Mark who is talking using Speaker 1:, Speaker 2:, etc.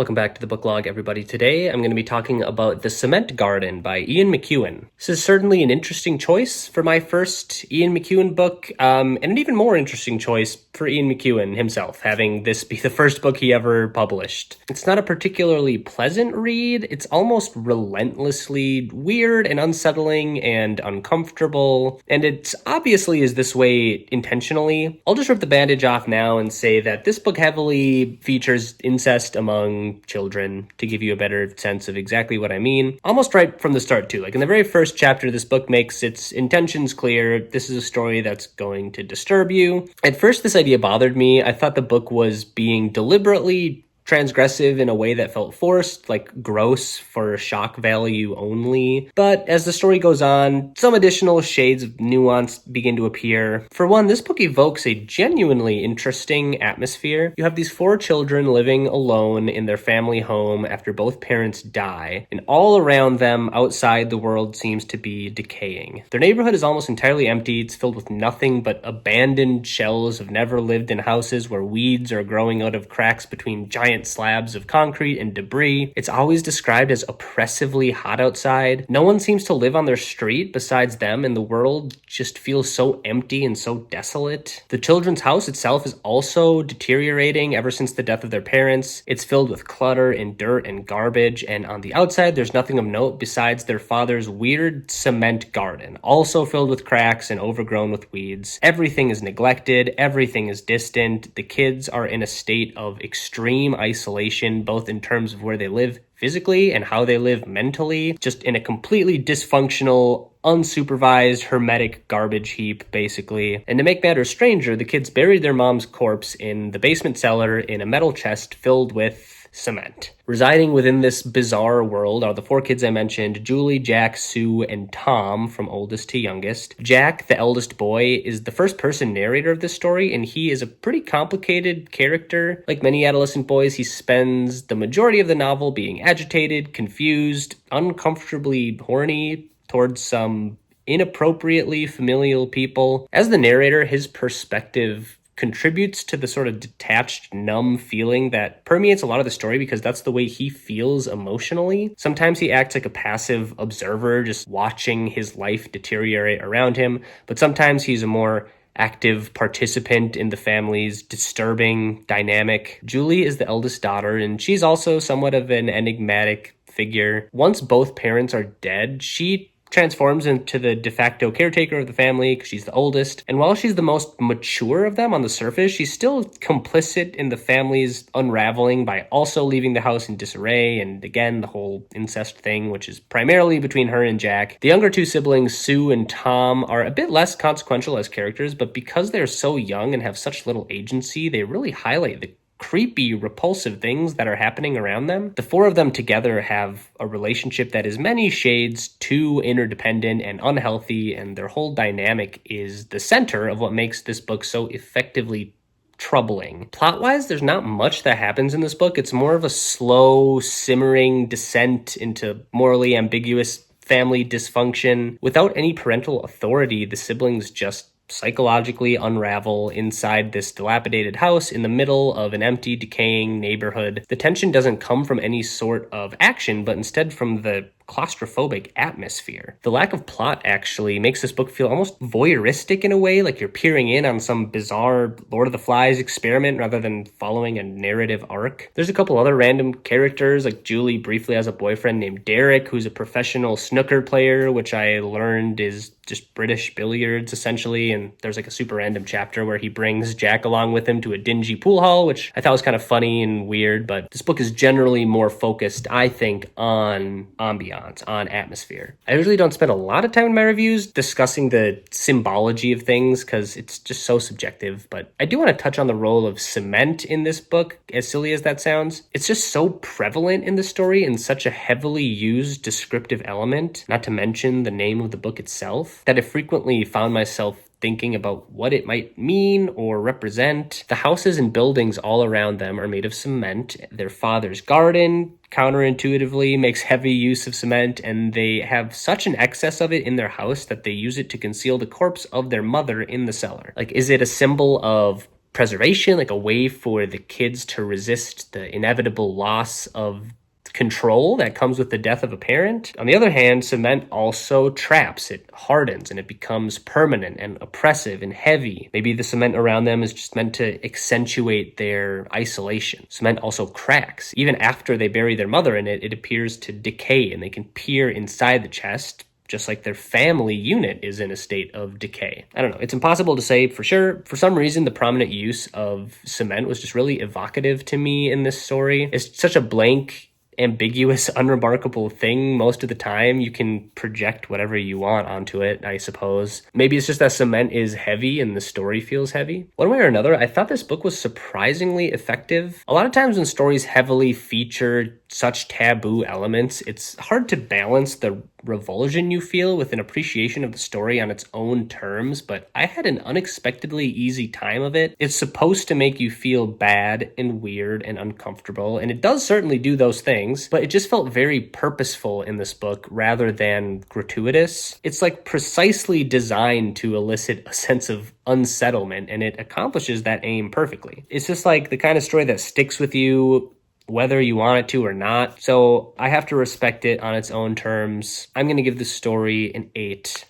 Speaker 1: Welcome back to the book log, everybody. Today I'm going to be talking about The Cement Garden by Ian McEwan. This is certainly an interesting choice for my first Ian McEwan book, and an even more interesting choice for Ian McEwan himself, having this be the first book he ever published. It's not a particularly pleasant read. It's almost relentlessly weird and unsettling and uncomfortable, and it obviously is this way intentionally. I'll just rip the bandage off now and say that this book heavily features incest among children, to give you a better sense of exactly what I mean. Almost right from the start, too. Like in the very first chapter, this book makes its intentions clear. This is a story that's going to disturb you. At first, this idea bothered me. I thought the book was being deliberately transgressive in a way that felt forced, like gross for shock value only. But as the story goes on, some additional shades of nuance begin to appear. For one, this book evokes a genuinely interesting atmosphere. You have these 4 children living alone in their family home after both parents die, and all around them outside the world seems to be decaying. Their neighborhood is almost entirely empty. It's filled with nothing but abandoned shells of never-lived-in houses where weeds are growing out of cracks between giant slabs of concrete and debris. It's always described as oppressively hot outside. No one seems to live on their street besides them, and the world just feels so empty and so desolate. The children's house itself is also deteriorating ever since the death of their parents. It's filled with clutter and dirt and garbage, and on the outside there's nothing of note besides their father's weird cement garden, also filled with cracks and overgrown with weeds. Everything is neglected, everything is distant. The kids are in a state of extreme isolation, both in terms of where they live physically and how they live mentally, just in a completely dysfunctional, unsupervised, hermetic garbage heap, basically. And to make matters stranger, the kids buried their mom's corpse in the basement cellar in a metal chest filled with cement. Residing within this bizarre world are the 4 kids I mentioned: Julie, Jack, Sue, and Tom, from oldest to youngest. Jack, the eldest boy, is the first-person narrator of this story, and he is a pretty complicated character. Like many adolescent boys, he spends the majority of the novel being agitated, confused, uncomfortably horny towards some inappropriately familial people. As the narrator, his perspective contributes to the sort of detached, numb feeling that permeates a lot of the story because that's the way he feels emotionally. Sometimes he acts like a passive observer, just watching his life deteriorate around him, but sometimes he's a more active participant in the family's disturbing dynamic. Julie is the eldest daughter, and she's also somewhat of an enigmatic figure. Once both parents are dead, she transforms into the de facto caretaker of the family because she's the oldest. And while she's the most mature of them on the surface, she's still complicit in the family's unraveling by also leaving the house in disarray. And again, the whole incest thing, which is primarily between her and Jack. The younger 2 siblings, Sue and Tom, are a bit less consequential as characters, but because they're so young and have such little agency, they really highlight the creepy, repulsive things that are happening around them. The 4 of them together have a relationship that is many shades too interdependent and unhealthy, and their whole dynamic is the center of what makes this book so effectively troubling. Plot-wise, there's not much that happens in this book. It's more of a slow, simmering descent into morally ambiguous family dysfunction. Without any parental authority, the siblings just psychologically unravel inside this dilapidated house in the middle of an empty, decaying neighborhood. The tension doesn't come from any sort of action, but instead from the claustrophobic atmosphere. The lack of plot actually makes this book feel almost voyeuristic in a way, like you're peering in on some bizarre Lord of the Flies experiment rather than following a narrative arc. There's a couple other random characters, like Julie briefly has a boyfriend named Derek, who's a professional snooker player, which I learned is just British billiards, essentially, and there's like a super random chapter where he brings Jack along with him to a dingy pool hall, which I thought was kind of funny and weird, but this book is generally more focused, I think, on ambiance, on atmosphere. I usually don't spend a lot of time in my reviews discussing the symbology of things because it's just so subjective, but I do want to touch on the role of cement in this book, as silly as that sounds. It's just so prevalent in the story and such a heavily used descriptive element, not to mention the name of the book itself, that I frequently found myself thinking about what it might mean or represent. The houses and buildings all around them are made of cement. Their father's garden counterintuitively makes heavy use of cement, and they have such an excess of it in their house that they use it to conceal the corpse of their mother in the cellar. Like, is it a symbol of preservation, like a way for the kids to resist the inevitable loss of control that comes with the death of a parent. On the other hand, cement also traps. It hardens and it becomes permanent and oppressive and heavy. Maybe the cement around them is just meant to accentuate their isolation. Cement also cracks. Even after they bury their mother in it, it appears to decay and they can peer inside the chest, just like their family unit is in a state of decay. I don't know. It's impossible to say for sure. For some reason, the prominent use of cement was just really evocative to me in this story. It's such a blank, ambiguous, unremarkable thing most of the time. You can project whatever you want onto it, I suppose. Maybe it's just that cement is heavy and the story feels heavy. One way or another, I thought this book was surprisingly effective. A lot of times when stories heavily feature such taboo elements, it's hard to balance the revulsion you feel with an appreciation of the story on its own terms, but I had an unexpectedly easy time of it. It's supposed to make you feel bad and weird and uncomfortable, and it does certainly do those things, but it just felt very purposeful in this book rather than gratuitous. It's like precisely designed to elicit a sense of unsettlement, and it accomplishes that aim perfectly. It's just like the kind of story that sticks with you whether you want it to or not. So I have to respect it on its own terms. I'm going to give this story an 8